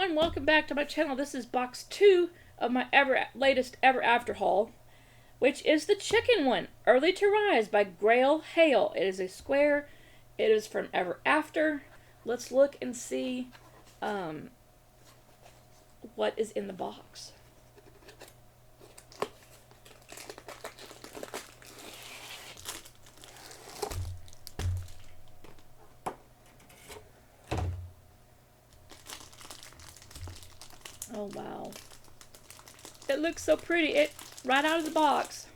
everyone, welcome back to my channel. This is box 2 of my latest Everafter haul, which is the chicken one, Early to Rise by Grail Hale. It is a square. It is from Everafter. Let's look and see what is in the box. Oh wow. It looks so pretty. It right out of the box.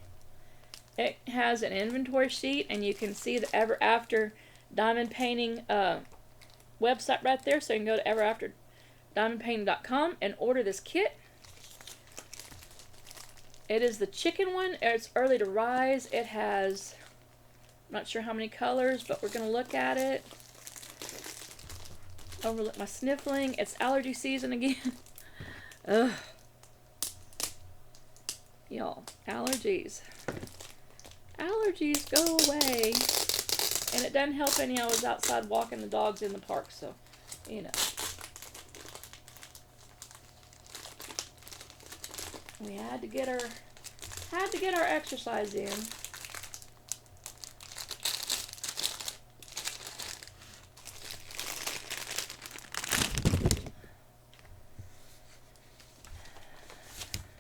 It has an inventory sheet, and you can see the Everafter diamond painting website right there. So you can go to everafterdiamondpainting.com and order this kit. It is the chicken one. It's Early to Rise. It has, I'm not sure how many colors, but we're going to look at it. Overlook my sniffling. It's allergy season again. Ugh. Y'all, allergies. Allergies, go away. And it doesn't help any. I was outside walking the dogs in the park, so, you know. We had to get our exercise in.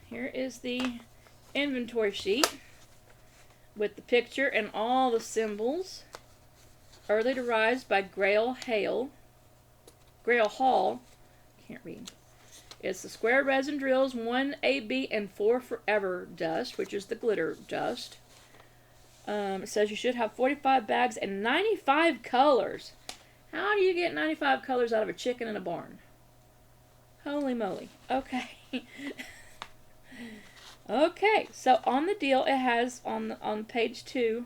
Here is the inventory sheet with the picture and all the symbols. Early to Rise by Grail Hale. Grail Hall. Can't read. It's the square resin drills, 1 AB and 4 Forever dust, which is the glitter dust. It says you should have 45 bags and 95 colors. How do you get 95 colors out of a chicken in a barn? Holy moly. Okay. Okay, so on the deal, it has on page 2,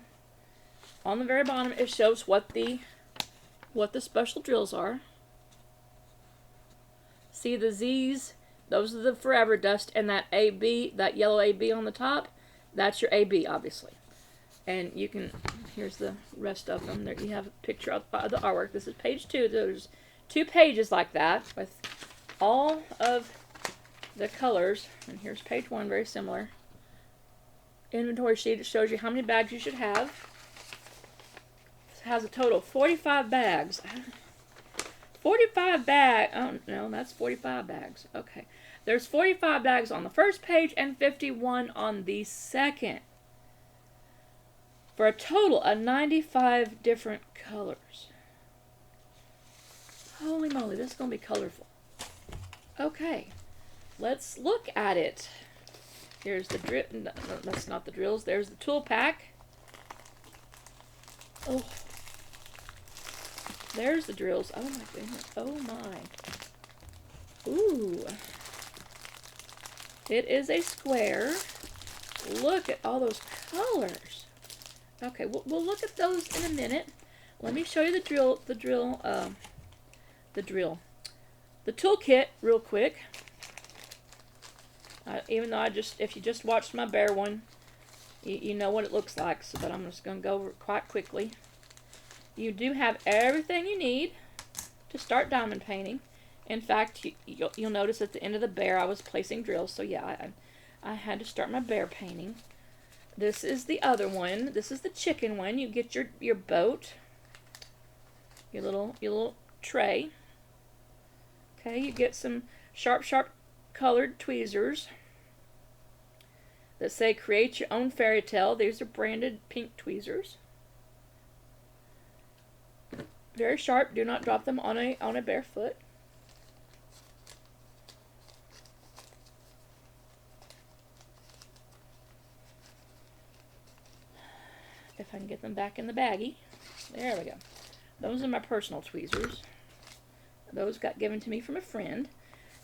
on the very bottom, it shows what the special drills are. See the Z's? Those are the Forever dust, and that AB, that yellow AB on the top, that's your AB, obviously. And you can, here's the rest of them. There you have a picture of the artwork. This is page 2. There's 2 pages like that with all of the colors. And here's page 1, very similar. Inventory sheet. It shows you how many bags you should have. It has a total of 45 bags. 45 bags. Oh, no, that's 45 bags. Okay. There's 45 bags on the first page and 51 on the second. For a total of 95 different colors. Holy moly, this is going to be colorful. Okay. Let's look at it. Here's the drill. No, that's not the drills. There's the tool pack. Oh. There's the drills. Oh my goodness. Oh my. Ooh. It is a square. Look at all those colors. Okay, we'll look at those in a minute. Let me show you the toolkit real quick. Even though if you just watched my bear one, you know what it looks like, so, but I'm just going to go over it quite quickly. You do have everything you need to start diamond painting. In fact, you'll notice at the end of the bear I was placing drills, so yeah, I had to start my bear painting. This is the other one. This is the chicken one. You get your boat, your little tray. Okay, you get some sharp colored tweezers that say create your own fairy tale. These are branded pink tweezers. Very sharp. Do not drop them on a bare foot. If I can get them back in the baggie. There we go. Those are my personal tweezers. Those got given to me from a friend.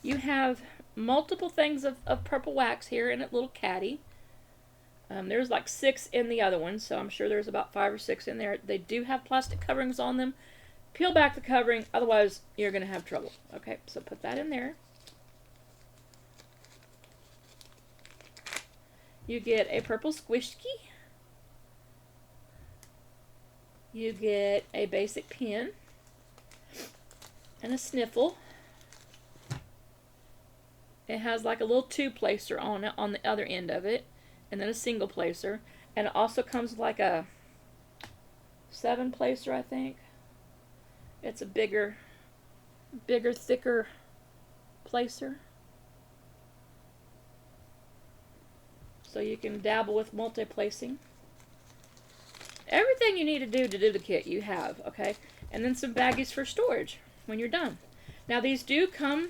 You have multiple things of purple wax here in a little caddy. There's like 6 in the other one, so I'm sure there's about 5 or 6 in there. They do have plastic coverings on them. Peel back the covering, otherwise you're going to have trouble. Okay, so put that in there. You get a purple squishy. You get a basic pen and a sniffle. It has like a little two placer on it on the other end of it, and then a single placer. And it also comes with like a 7 placer, I think. It's a bigger, thicker placer. So you can dabble with multi-placing. Everything you need to do the kit you have, okay? And then some baggies for storage when you're done. Now these do come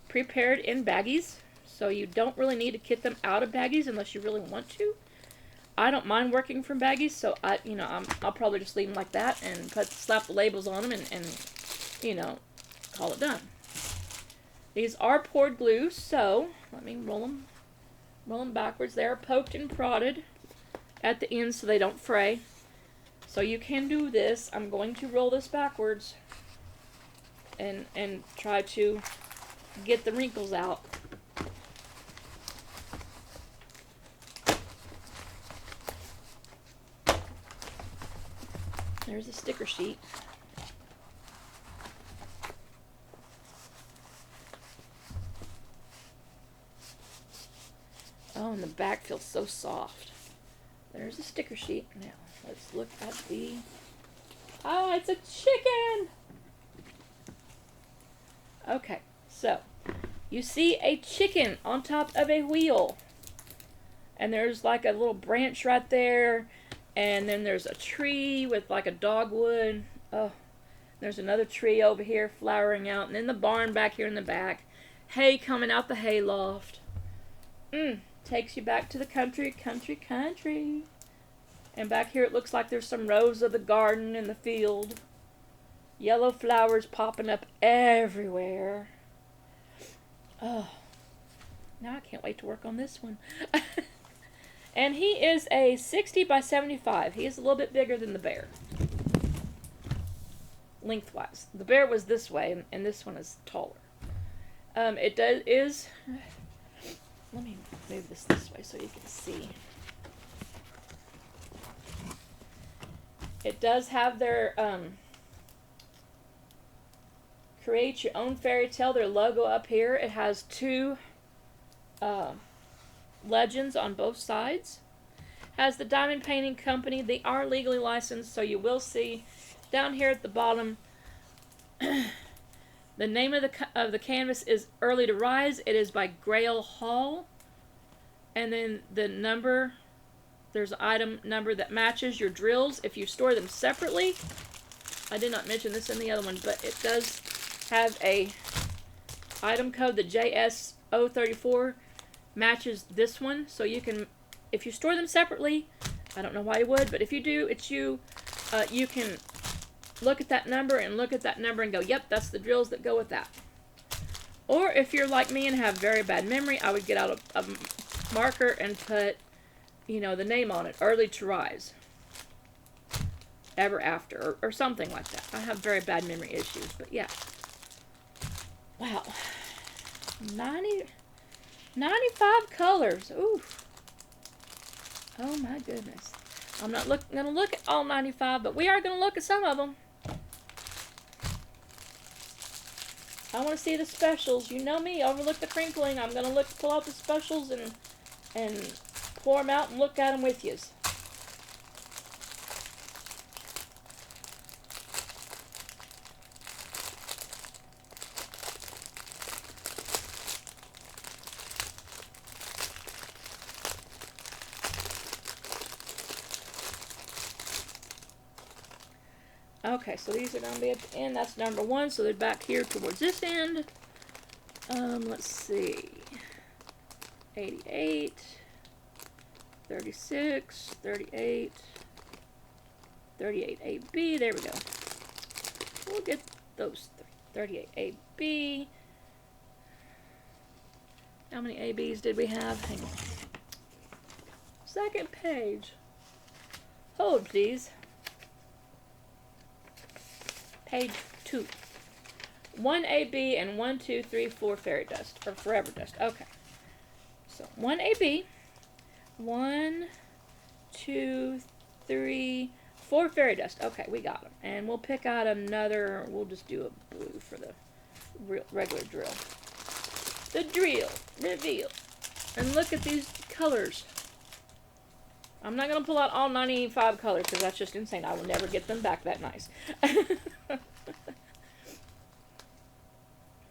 prepared in baggies, so you don't really need to kit them out of baggies unless you really want to. I don't mind working from baggies, so I'll probably just leave them like that and slap the labels on them and call it done. These are poured glue, so let me roll them backwards. They are poked and prodded at the ends so they don't fray. So you can do this. I'm going to roll this backwards and try to get the wrinkles out. There's a sticker sheet. Oh, and the back feels so soft. There's a sticker sheet. Now, let's look at the... Oh, it's a chicken! Okay, so, you see a chicken on top of a wheel. And there's like a little branch right there. And then there's a tree with like a dogwood. Oh, there's another tree over here flowering out. And then the barn back here in the back. Hay coming out the hay loft. Takes you back to the country. And back here it looks like there's some rows of the garden in the field. Yellow flowers popping up everywhere. Oh, now I can't wait to work on this one. And he is a 60 by 75. He is a little bit bigger than the bear. Lengthwise. The bear was this way, and this one is taller. Let me move this way so you can see. It does have their, create your own fairy tale, their logo up here. It has 2, legends on both sides. Has the Diamond Painting Company. They are legally licensed, so you will see down here at the bottom the name of the canvas is Early to Rise. It is by Grail Hall. And then the number, there's an item number that matches your drills if you store them separately. I did not mention this in the other one, but it does have a item code. The JS034 matches this one, so you can, if you store them separately, I don't know why you would, but if you do, you can look at that number and go, yep, that's the drills that go with that. Or if you're like me and have very bad memory, I would get out a marker and put, the name on it, Early to Rise, Everafter, or something like that. I have very bad memory issues, but yeah. Wow. 95 colors. Ooh. Oh my goodness. I'm not going to look at all 95, but we are going to look at some of them. I want to see the specials. You know me, overlook the crinkling. I'm going to pull out the specials and pour them out and look at them with yous. Okay, so these are going to be at the end. That's number 1, so they're back here towards this end. Let's see. 88, 36, 38, 38AB. There we go. We'll get those 38AB. How many ABs did we have? Hang on. Second page. Hold, please. Page 2. 1 AB and 1, 2, 3, 4 fairy dust, or forever dust. Okay. So 1 AB, 1, 2, 3, 4 fairy dust. Okay, we got them. And we'll pick out another, we'll just do a blue for the regular drill. the drill reveal. And look at these colors. I'm not going to pull out all 95 colors because that's just insane. I will never get them back that nice.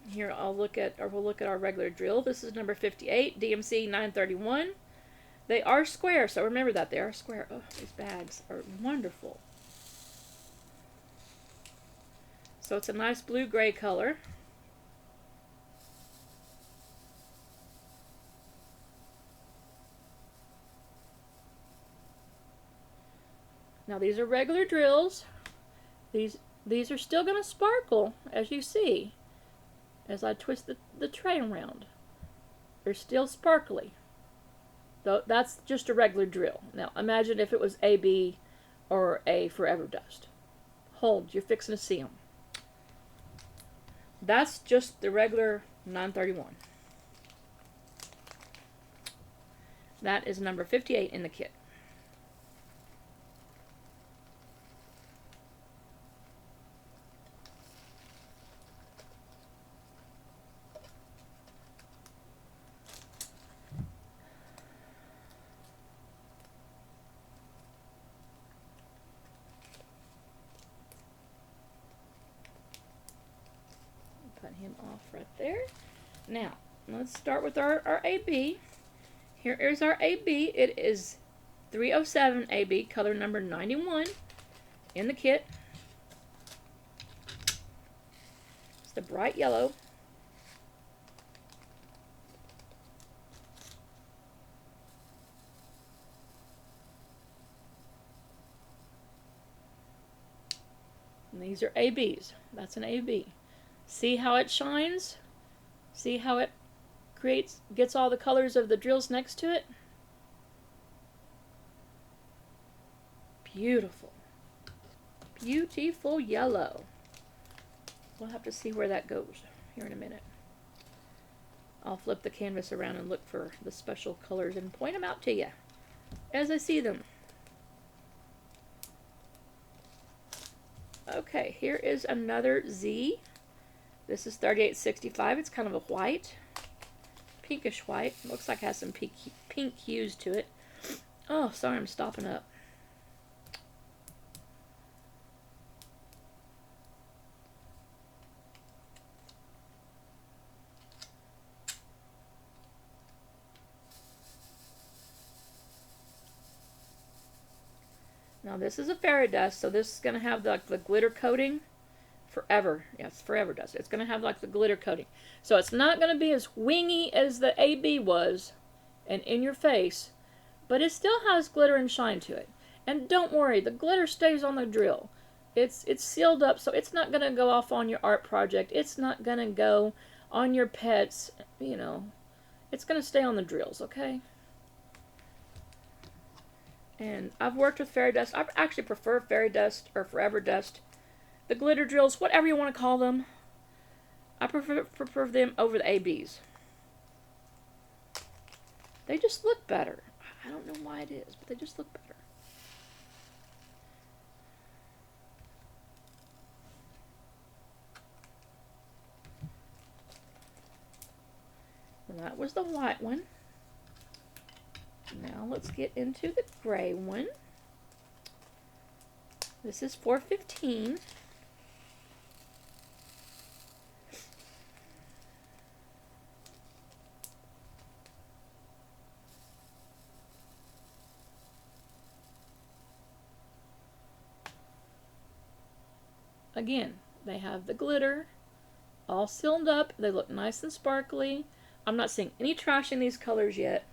Here we'll look at our regular drill. This is number 58, DMC 931. They are square, so remember that. They are square. Oh, these bags are wonderful. So it's a nice blue-gray color. Now these are regular drills. These are still going to sparkle, as you see, as I twist the tray around. They're still sparkly. Though that's just a regular drill. Now imagine if it was AB or a Forever Dust. Hold, you're fixing to see them. That's just the regular 931. That is number 58 in the kit. Put him off right there. Now, let's start with our AB. Here is our AB. It is 307 AB, color number 91 in the kit. It's the bright yellow. And these are ABs. That's an AB. See how it shines? See how it gets all the colors of the drills next to it? Beautiful. Beautiful yellow. We'll have to see where that goes here in a minute. I'll flip the canvas around and look for the special colors and point them out to you as I see them. Okay, here is another Z. This is 3865. It's kind of a white, pinkish white. Looks like it has some pink hues to it. Oh, sorry, I'm stopping up. Now this is a fairy dust, so this is going to have the glitter coating. Forever. Yes, Forever Dust. It's going to have like the glitter coating. So it's not going to be as wingy as the AB was and in your face, but it still has glitter and shine to it. And don't worry, the glitter stays on the drill. It's sealed up, so it's not going to go off on your art project. It's not going to go on your pets, you know. It's going to stay on the drills, okay? And I've worked with fairy dust. I actually prefer fairy dust or Forever Dust. The glitter drills, whatever you want to call them, I prefer them over the ABs. They just look better. I don't know why it is, but they just look better. That was the white one. Now let's get into the gray one. This is 415. Again, they have the glitter all sealed up. They look nice and sparkly. I'm not seeing any trash in these colors yet.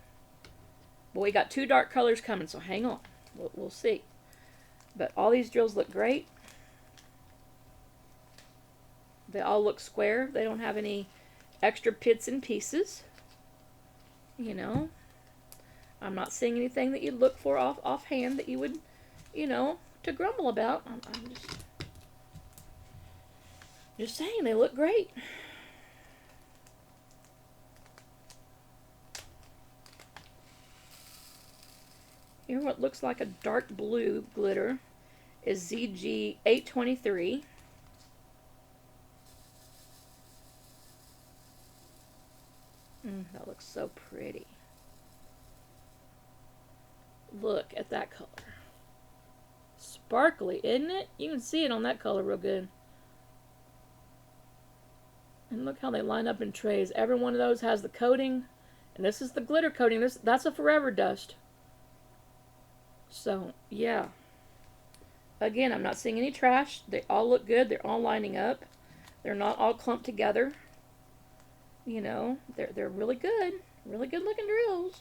But we got two dark colors coming, so hang on. We'll see. But all these drills look great. They all look square. They don't have any extra bits and pieces. You know. I'm not seeing anything that you'd look for offhand that you would, you know, to grumble about. I'm just saying, they look great. Here, what looks like a dark blue glitter is ZG 823. That looks so pretty. Look at that color. Sparkly, isn't it? You can see it on that color real good. And look how they line up in trays. Every one of those has the coating. And this is the glitter coating. That's a Forever Dust. So, yeah. Again, I'm not seeing any trash. They all look good. They're all lining up. They're not all clumped together. You know, they're really good. Really good looking drills.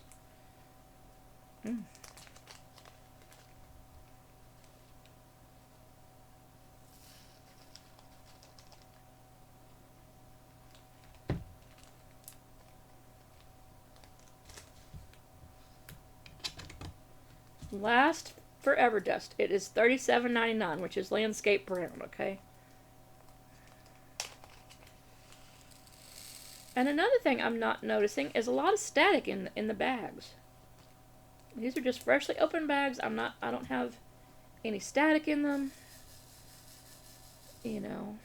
Last Forever Dust. It is $37.99, which is landscape brown, okay? And another thing I'm not noticing is a lot of static in the bags. These are just freshly opened bags. I don't have any static in them. You know.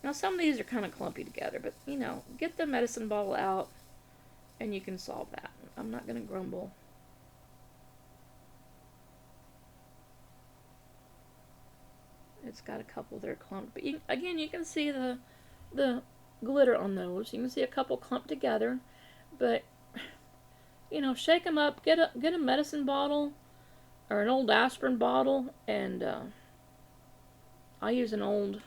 Now some of these are kind of clumpy together, but you know, get the medicine ball out and you can solve that. I'm not going to grumble. It's got a couple that are clumped, but again, you can see the glitter on those. You can see a couple clumped together, but you know, shake them up. Get a medicine bottle or an old aspirin bottle, and I use an old.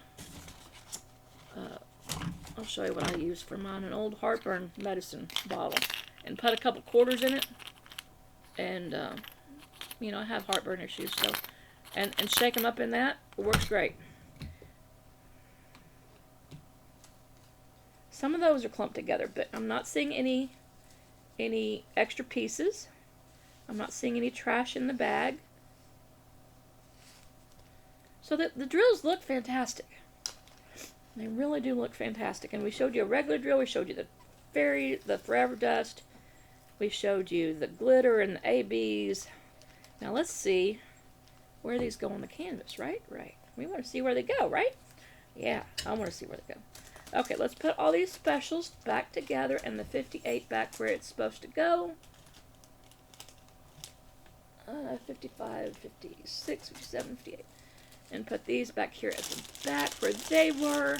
I'll show you what I use for mine. An old heartburn medicine bottle, and put a couple quarters in it, and you know, I have heartburn issues, so and shake them up in that. It works great. Some of those are clumped together, but I'm not seeing any extra pieces. I'm not seeing any trash in the bag. So the drills look fantastic. They really do look fantastic. And we showed you a regular drill. We showed you the Forever Dust. We showed you the glitter and the ABs. Now let's see where these go on the canvas, right? Right. We want to see where they go, right? Yeah, I want to see where they go. Okay, let's put all these specials back together and the 58 back where it's supposed to go. 55, 56, 57, 58. And put these back here at the back where they were.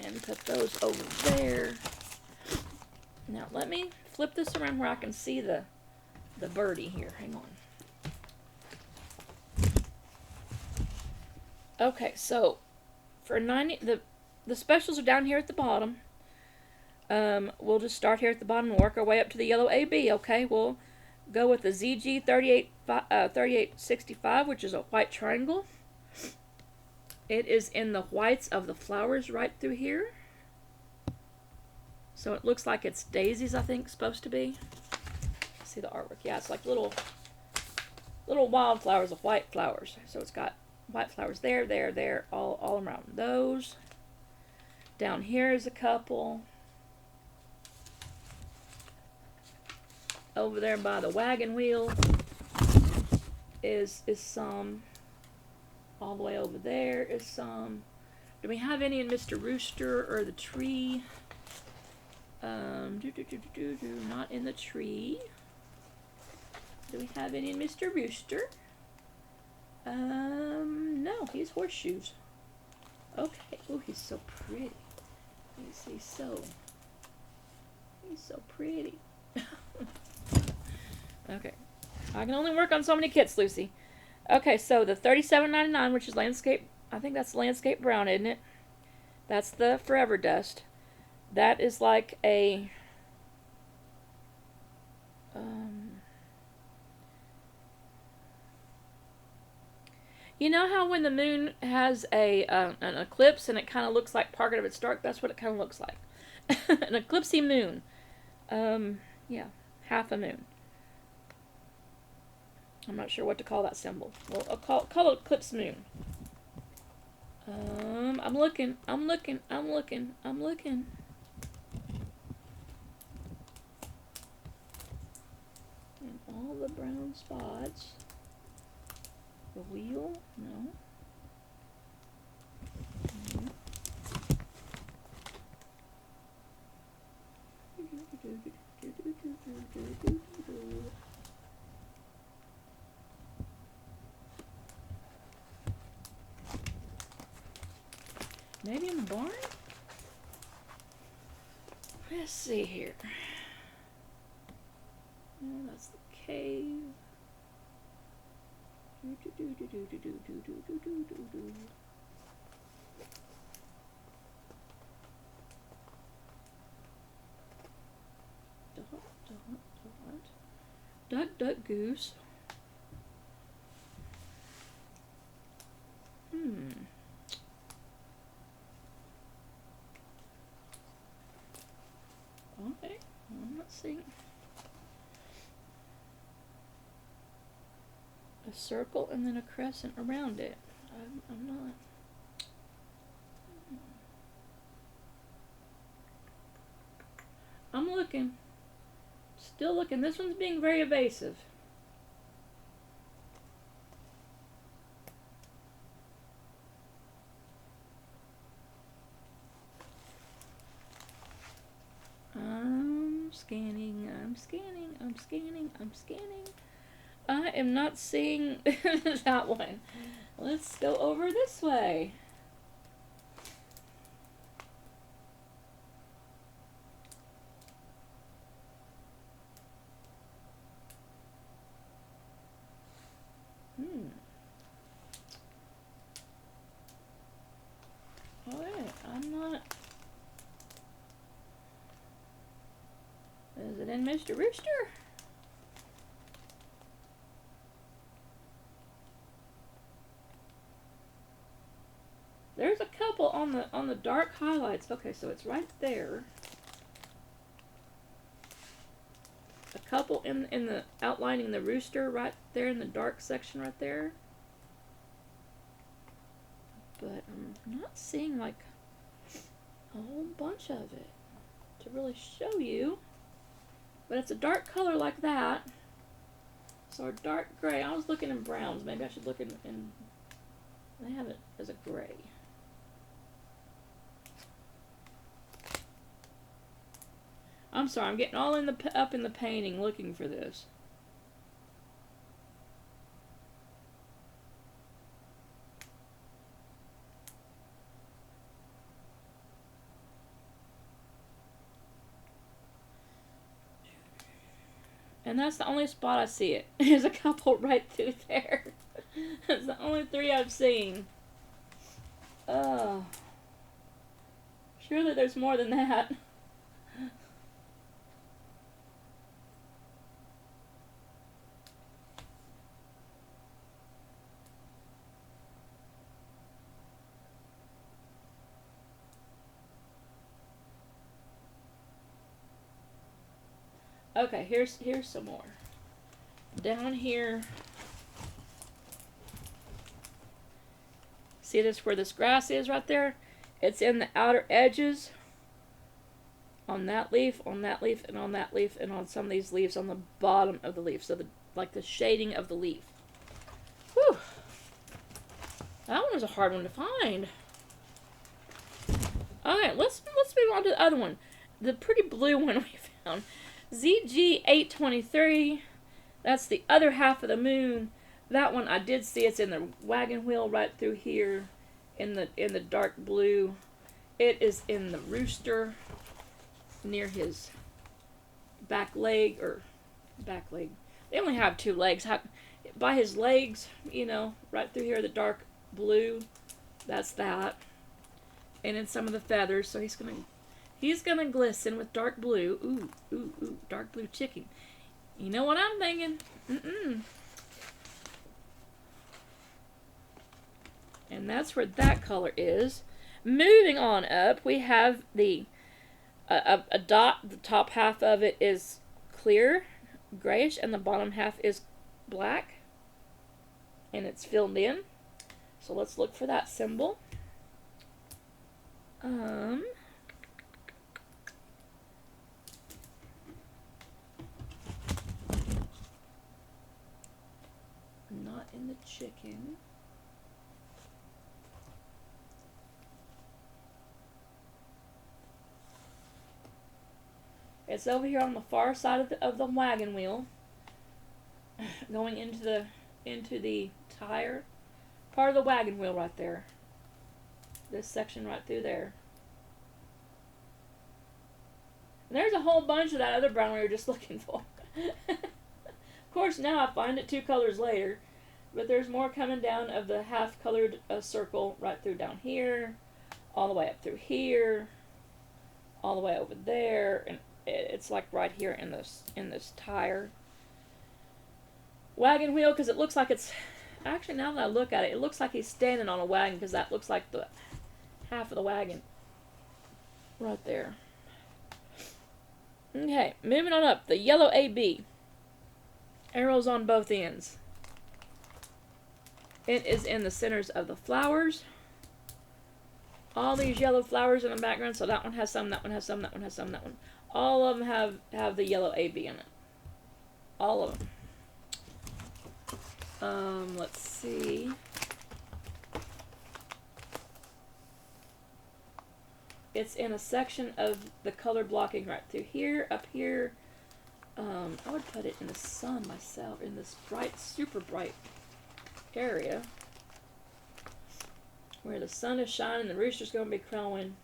And put those over there. Now let me flip this around where I can see the birdie here. Hang on. Okay, so for 90, the specials are down here at the bottom. We'll just start here at the bottom and work our way up to the yellow AB. Okay, we'll go with the ZG 3865, which is a white triangle. It is in the whites of the flowers right through here. So it looks like it's daisies, I think, supposed to be. See the artwork? Yeah, it's like little wildflowers of white flowers. So it's got white flowers there, all around those. Down here is a couple. Over there by the wagon wheel is some. All the way over there is some. Do we have any in Mr. Rooster or the tree? Not in the tree. Do we have any in Mr. Rooster? No, he's horseshoes. Okay. Oh, he's so pretty. He's so pretty. Okay. I can only work on so many kits, Lucy. Okay, so the $37.99, which is landscape, I think that's landscape brown, isn't it? That's the Forever Dust. That is like a you know how when the moon has an eclipse and it kind of looks like part of it's dark? That's what it kind of looks like. An eclipsey moon. Yeah, half a moon. I'm not sure what to call that symbol. Well, I'll call it eclipse moon. I'm looking. all the brown spots. The wheel? No. Maybe in the barn? Let's see here. Oh, that's the cave. Duck, duck, goose. Okay, I'm not seeing a circle and then a crescent around it. I'm not. I'm looking. Still looking. This one's being very evasive. I'm scanning. I'm scanning. I'm scanning. I'm scanning. I am not seeing that one. Let's go over this way. Alright, I'm not. Is it in Mr. Rooster? There's a couple on the dark highlights. Okay, so it's right there. A couple in the outlining the rooster right there in the dark section right there. But I'm not seeing like a whole bunch of it to really show you. But it's a dark color like that. So a dark gray. I was looking in browns. Maybe I should look in they have it as a gray. I'm sorry, I'm getting all up in the painting looking for this. And that's the only spot I see it. There's a couple right through there. That's the only three I've seen. Oh. Surely there's more than that. Okay, here's some more. Down here. See this where this grass is right there? It's in the outer edges. On that leaf, and on that leaf, and on some of these leaves on the bottom of the leaf. So like the shading of the leaf. Whew. That one was a hard one to find. Alright, let's move on to the other one. The pretty blue one we found. ZG823. That's the other half of the moon. That one I did see. It's in the wagon wheel right through here in the dark blue. It is in the rooster near his back leg. They only have two legs. By his legs, you know, right through here, the dark blue. That's that. And in some of the feathers. So he's gonna glisten with dark blue. Ooh, dark blue chicken. You know what I'm thinking? And that's where that color is. Moving on up, we have a dot. The top half of it is clear, grayish, and the bottom half is black. And it's filled in. So let's look for that symbol. It's over here on the far side of the wagon wheel, going into the tire part of the wagon wheel right there. This section right through there. And there's a whole bunch of that other brown we were just looking for. Of course, now I find it 2 colors later, but there's more coming down of the half-colored circle right through down here, all the way up through here, all the way over there, and it's like right here in this tire wagon wheel, because it looks like it's actually, now that I look at it, it looks like he's standing on a wagon, because that looks like the half of the wagon right there. Okay, moving on up, the yellow AB. Arrows on both ends. It is in the centers of the flowers. All these yellow flowers in the background, so that one has some, that one has some, that one has some, that one. All of them have the yellow AB in it. All of them. Let's see. It's in a section of the color blocking right through here, up here. I would put it in the sun myself, in this bright, super bright area where the sun is shining, the rooster's going to be crowing.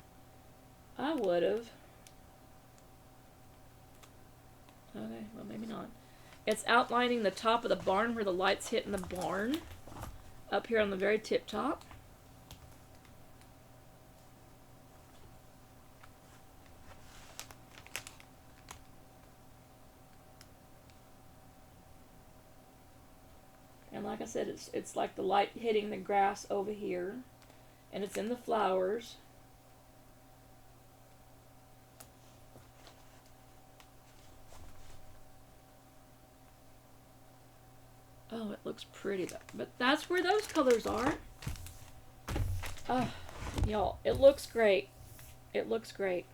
I would have. Okay, well, maybe not. It's outlining the top of the barn where the light's hitting the barn, up here on the very tip top. And like I said, it's like the light hitting the grass over here, and it's in the flowers. Oh, it looks pretty, but that's where those colors are. Oh, y'all, it looks great. It looks great.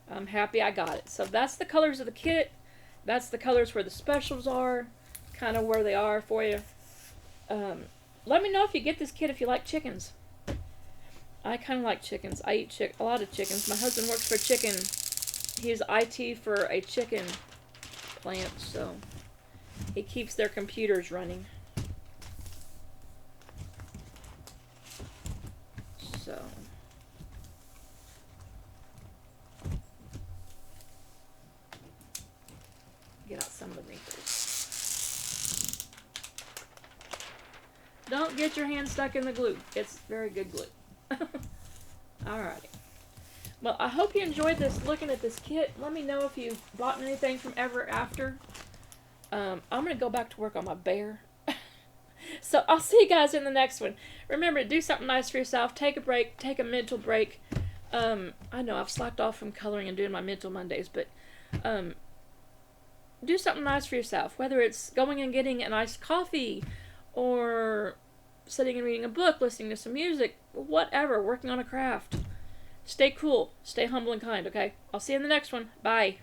I'm happy I got it. So that's the colors of the kit. That's the colors where the specials are, kind of where they are for you. Let me know if you get this kit if you like chickens. I kind of like chickens. I eat a lot of chickens. My husband works for chicken. He's IT for a chicken plant, so he keeps their computers running. So get out some of the wrinkles. Don't get your hand stuck in the glue. It's very good glue. Alrighty. Well, I hope you enjoyed looking at this kit. Let me know if you bought anything from Everafter. I'm going to go back to work on my bear. So I'll see you guys in the next one. Remember to do something nice for yourself. Take a break. Take a mental break. I know I've slacked off from coloring and doing my mental Mondays, but do something nice for yourself. Whether it's going and getting an iced coffee, or sitting and reading a book, listening to some music, whatever, working on a craft. Stay cool. Stay humble and kind, okay? I'll see you in the next one. Bye.